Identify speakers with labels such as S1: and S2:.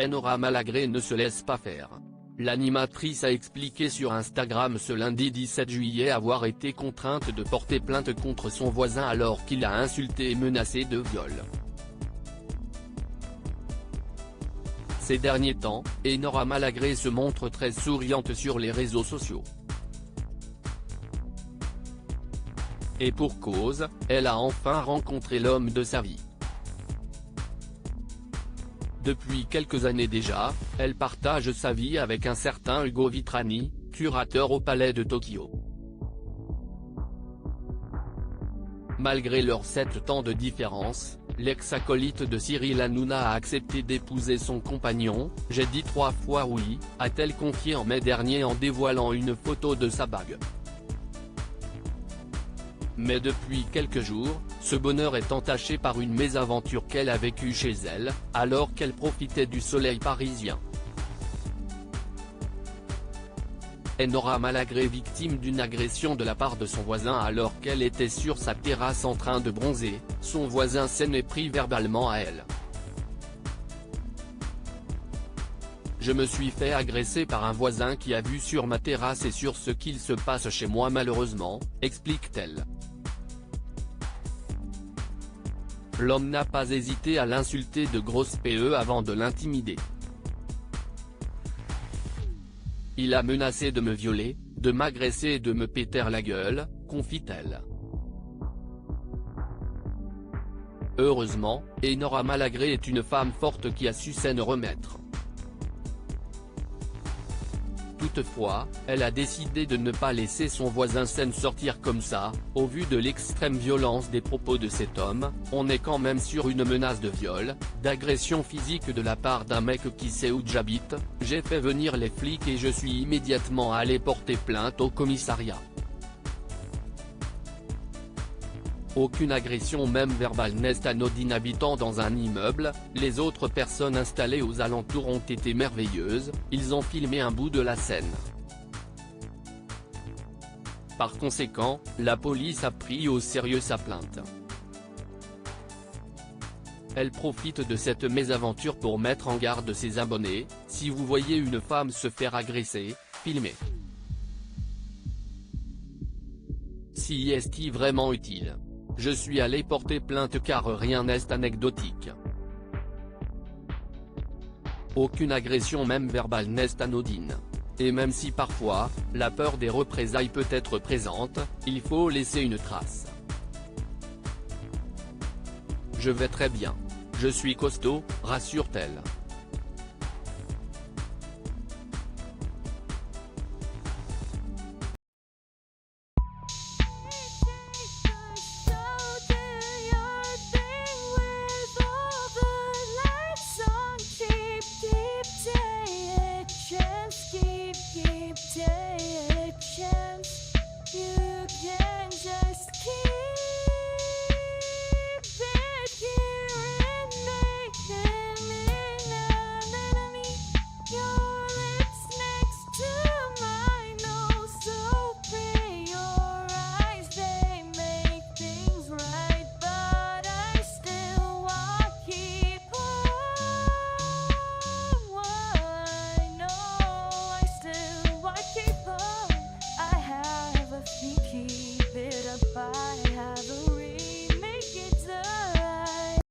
S1: Enora Malagré ne se laisse pas faire. L'animatrice a expliqué sur Instagram ce lundi 17 juillet avoir été contrainte de porter plainte contre son voisin alors qu'il l'a insulté et menacé de viol. Ces derniers temps, Enora Malagré se montre très souriante sur les réseaux sociaux. Et pour cause, elle a enfin rencontré l'homme de sa vie. Depuis quelques années déjà, elle partage sa vie avec un certain Hugo Vitrani, curateur au Palais de Tokyo. Malgré leurs 7 ans de différence, l'ex-acolyte de Cyril Hanouna a accepté d'épouser son compagnon. « J'ai dit 3 fois oui », a-t-elle confié en mai dernier en dévoilant une photo de sa bague. Mais depuis quelques jours, ce bonheur est entaché par une mésaventure qu'elle a vécue chez elle, alors qu'elle profitait du soleil parisien. Enora Malagré victime d'une agression de la part de son voisin alors qu'elle était sur sa terrasse en train de bronzer, son voisin s'en est pris verbalement à elle. Je me suis fait agresser par un voisin qui a vu sur ma terrasse et sur ce qu'il se passe chez moi malheureusement, explique-t-elle. L'homme n'a pas hésité à l'insulter de grosses PE avant de l'intimider. Il a menacé de me violer, de m'agresser et de me péter la gueule, confie-t-elle. Heureusement, Enora Malagré est une femme forte qui a su s'en remettre. Toutefois, elle a décidé de ne pas laisser son voisin s'en sortir comme ça. Au vu de l'extrême violence des propos de cet homme, on est quand même sur une menace de viol, d'agression physique de la part d'un mec qui sait où j'habite. J'ai fait venir les flics et je suis immédiatement allé porter plainte au commissariat. Aucune agression même verbale n'est anodine. Habitant dans un immeuble, les autres personnes installées aux alentours ont été merveilleuses, ils ont filmé un bout de la scène. Par conséquent, la police a pris au sérieux sa plainte. Elle profite de cette mésaventure pour mettre en garde ses abonnés: si vous voyez une femme se faire agresser, filmez. Si est-il vraiment utile? Je suis allé porter plainte car rien n'est anecdotique. Aucune agression même verbale n'est anodine. Et même si parfois, la peur des représailles peut être présente, il faut laisser une trace. Je vais très bien. Je suis costaud, rassure-t-elle.